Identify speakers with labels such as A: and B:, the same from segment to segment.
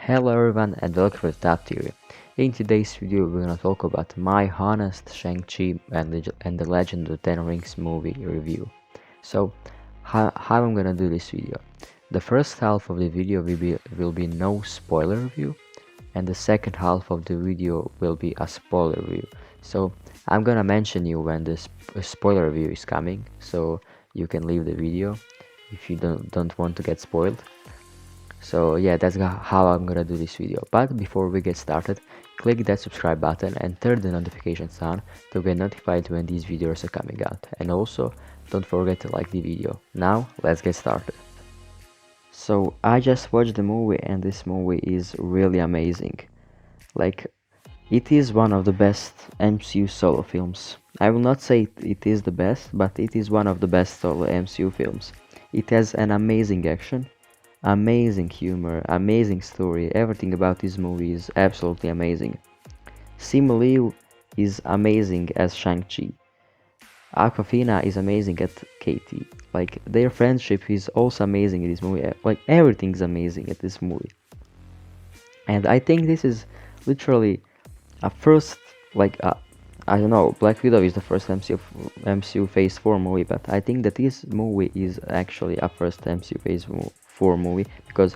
A: Hello everyone and welcome to Top Theory. In today's video we're gonna talk about my honest Shang-Chi and the Legend of the Ten Rings movie review. So how I'm gonna do this video. The first half of the video will be no spoiler review, and the second half of the video will be a spoiler review. So I'm gonna mention you when the spoiler review is coming, so you can leave the video if you don't want to get spoiled. So yeah, that's how I'm gonna do this video. But before we get started, click that subscribe button and turn the notifications on to get notified when these videos are coming out. And also, don't forget to like the video. Now, let's get started. So I just watched the movie and this movie is really amazing. Like, it is one of the best MCU solo films. I will not say it is the best, but it is one of the best solo MCU films. It has an amazing action, amazing humor, amazing story. Everything about this movie is absolutely amazing. Simu Liu is amazing as Shang-Chi. Aquafina is amazing at Katie. Like, their friendship is also amazing in this movie. Like, everything's amazing at this movie. And I think this is literally a first, like, I don't know, Black Widow is the first MCU Phase 4 movie, but I think that this movie is actually a first MCU Phase 4 movie, because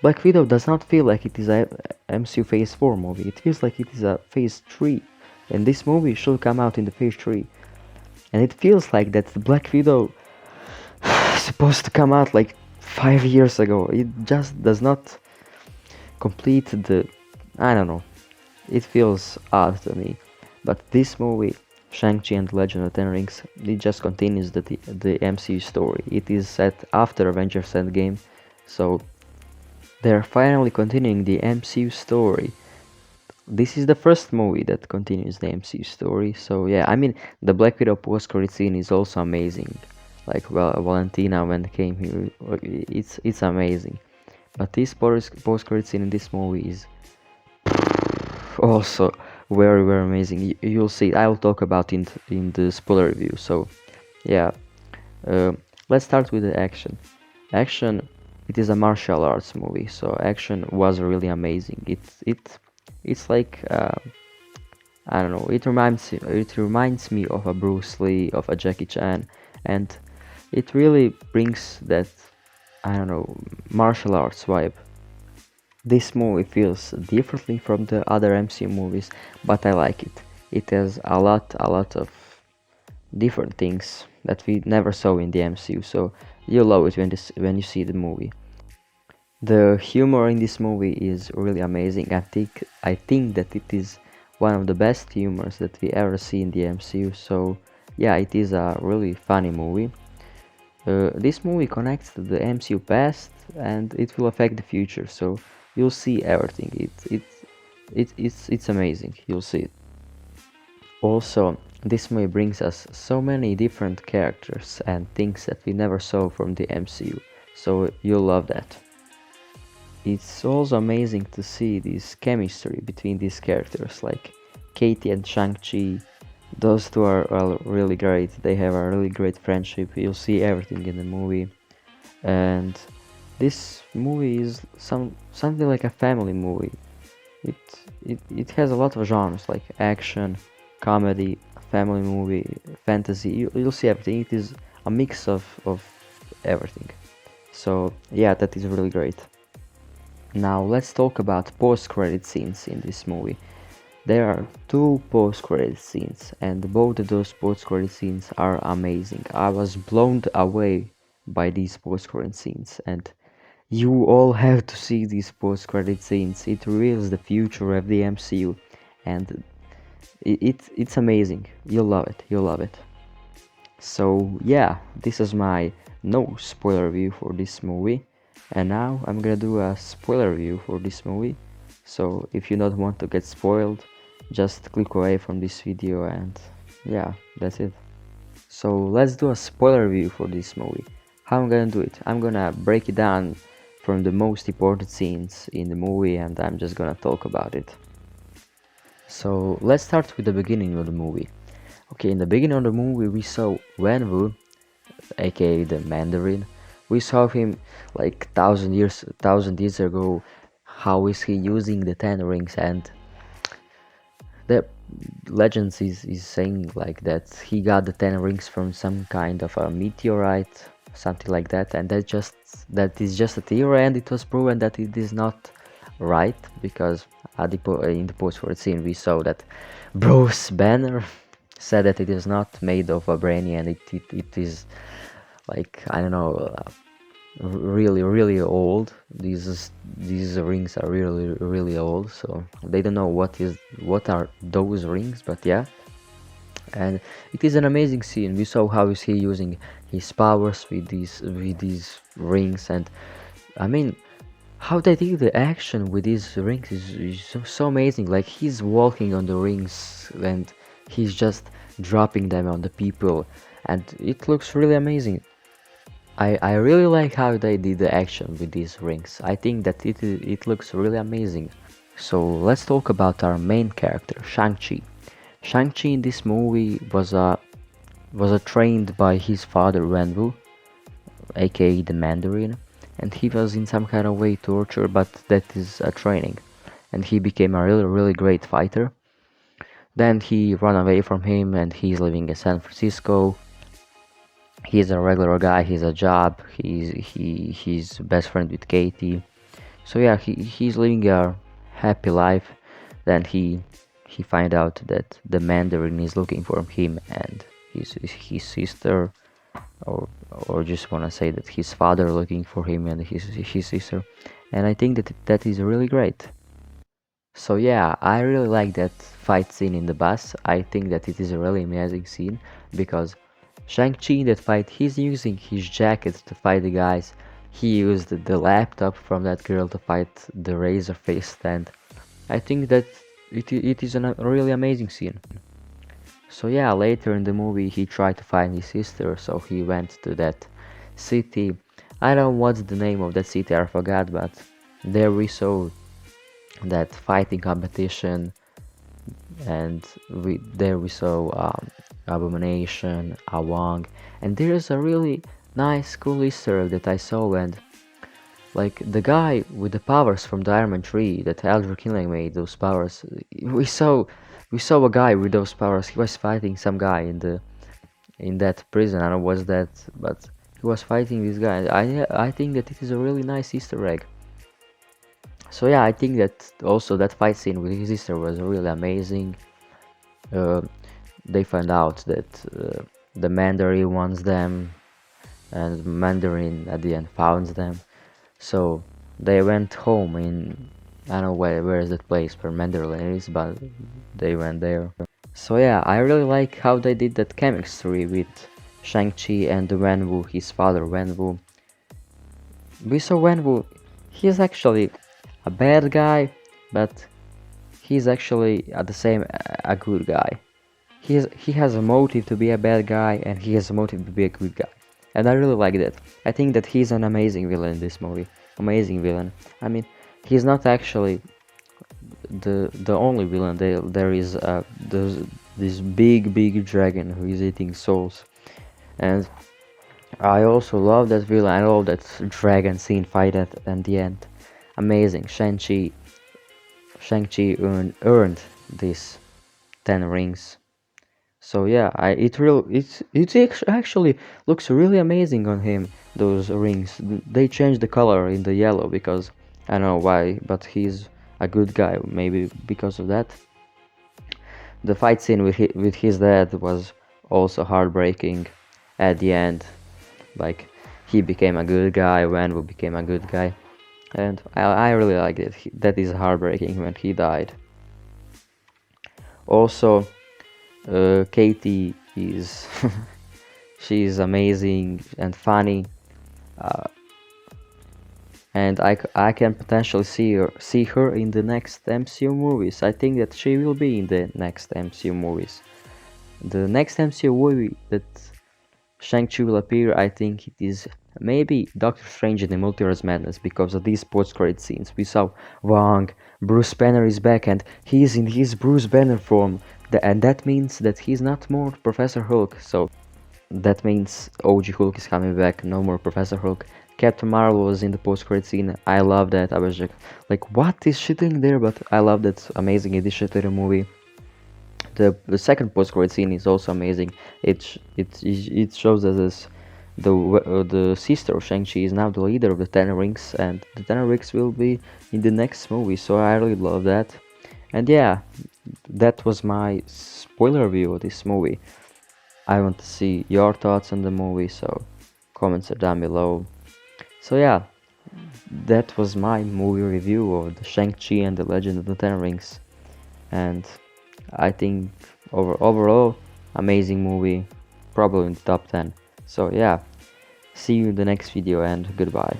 A: Black Widow does not feel like it is a MCU Phase 4 movie, it feels like it is a Phase 3, and this movie should come out in the Phase 3, and it feels like that the Black Widow is supposed to come out like 5 years ago. It just does not complete the, I don't know, it feels odd to me. But this movie, Shang-Chi and the Legend of the Ten Rings, it just continues the MCU story. It is set after Avengers Endgame, so they're finally continuing the MCU story. This is the first movie that continues the MCU story, so yeah, I mean, the Black Widow post-credit scene is also amazing. Like, well, Valentina when came here, it's amazing. But this post-credit scene in this movie is also very amazing. You'll see it. I'll talk about it in the spoiler review. So yeah, let's start with the action. It is a martial arts movie, so action was really amazing. It's like, I don't know, it reminds me of a Bruce Lee, of a Jackie Chan, and it really brings that, I don't know, martial arts vibe. This movie feels differently from the other MCU movies, but I like it. It has a lot of different things that we never saw in the MCU, so you'll love it when you see the movie. The humor in this movie is really amazing. I think that it is one of the best humors that we ever see in the MCU, so yeah, it is a really funny movie. This movie connects to the MCU past and it will affect the future, so you'll see everything. It's amazing. You'll see it. Also, this movie brings us so many different characters and things that we never saw from the MCU, so you'll love that. It's also amazing to see this chemistry between these characters, like Katie and Shang-Chi. Those two are really great. They have a really great friendship. You'll see everything in the movie, and this movie is something like a family movie. It has a lot of genres like action, comedy, family movie, fantasy. You'll see everything. It is a mix of everything. So yeah, that is really great. Now let's talk about post-credit scenes in this movie. There are two post-credit scenes, and both of those post-credit scenes are amazing. I was blown away by these post-credit scenes, and you all have to see these post-credit scenes. It reveals the future of the MCU, and it's amazing. You'll love it. You'll love it. So yeah, this is my no spoiler review for this movie, and now I'm gonna do a spoiler review for this movie. So if you don't want to get spoiled, just click away from this video, and yeah, that's it. So let's do a spoiler review for this movie. How I'm gonna do it? I'm gonna break it down from the most important scenes in the movie, and I'm just gonna talk about it. So let's start with the beginning of the movie. Okay, in the beginning of the movie we saw Wenwu, aka the Mandarin. We saw him like thousand years ago, how is he using the 10 rings, and the legends is saying like that he got the 10 rings from some kind of a meteorite, something like that, and that is just a theory, and it was proven that it is not right, because in the post-credit scene we saw that Bruce Banner said that it is not made of a brainy, and it is like, I don't know, really old. These rings are really old, so they don't know what are those rings, but yeah. And it is an amazing scene. We saw how is he using his powers with these rings, and I mean, how they did the action with these rings is so amazing. Like, he's walking on the rings and he's just dropping them on the people, and it looks really amazing. I really like how they did the action with these rings. I think that it looks really amazing. So let's talk about our main character, Shang-Chi. Shang-Chi in this movie was trained by his father Wenwu, aka the Mandarin, and he was in some kind of way tortured, but that is a training. And he became a really great fighter. Then he ran away from him and he's living in San Francisco. He's a regular guy, he's a job, he's best friend with Katie. So yeah, he's living a happy life. Then he find out that the Mandarin is looking for him and his sister, or just wanna say that his father looking for him and his sister, and I think that that is really great. So yeah, I really like that fight scene in the bus. I think that it is a really amazing scene because Shang-Chi in that fight, he's using his jacket to fight the guys. He used the laptop from that girl to fight the Razor Fist, and I think that it is a really amazing scene. So yeah, later in the movie he tried to find his sister, so he went to that city. I don't know what's the name of that city, I forgot, but there we saw that fighting competition, and there we saw Abomination, Awang, and there's a really nice cool Easter egg that I saw, and like the guy with the powers from the Iron Man 3 that Aldrich Killing made those powers. We saw a guy with those powers. He was fighting some guy in that prison. I don't know what's that, but he was fighting this guy. I think that it is a really nice Easter egg. So yeah, I think that also that fight scene with his sister was really amazing. Uh, they find out that the Mandarin wants them, and Mandarin at the end found them. So they went home in, I don't know where is that place where Mandarin is, but they went there. So yeah, I really like how they did that chemistry with Shang-Chi and Wenwu, his father Wenwu. We saw Wenwu, he's actually a bad guy, but he's actually at the same a good guy. He has a motive to be a bad guy, and he has a motive to be a good guy, and I really like that. I think that he's an amazing villain in this movie. Amazing villain. I mean, he's not actually the only villain. There is this big dragon who is eating souls, and I also love that villain. I love that dragon scene fight at the end. Amazing. Shang-Chi earned these 10 rings. So yeah, actually looks really amazing on him. Those rings, they changed the color in the yellow because I don't know why, but he's a good guy. Maybe because of that. The fight scene with his dad was also heartbreaking. At the end, like, he became a good guy, Wenwu became a good guy, and I really like it. That is heartbreaking when he died. Also, Katie is she is amazing and funny, uh, and I can potentially see her in the next MCU movies. I think that she will be in the next MCU movies. The next MCU movie that Shang-Chi will appear, I think it is maybe Doctor Strange in the Multiverse Madness, because of these post-credit scenes. We saw Wong, Bruce Banner is back, and he is in his Bruce Banner form, and that means that he's not more Professor Hulk. So that means OG Hulk is coming back, no more Professor Hulk. Captain Marvel was in the post-credit scene. I love that. I was like, what is she doing there? But I love that amazing addition to the movie. The second post-credit scene is also amazing. It shows us as the sister of Shang-Chi is now the leader of the Ten Rings, and the Ten Rings will be in the next movie. So I really love that. And yeah, that was my spoiler review of this movie. I want to see your thoughts on the movie, so comments are down below. So yeah, that was my movie review of the Shang-Chi and the Legend of the Ten Rings. And I think overall, amazing movie, probably in the top 10. So yeah, see you in the next video and goodbye.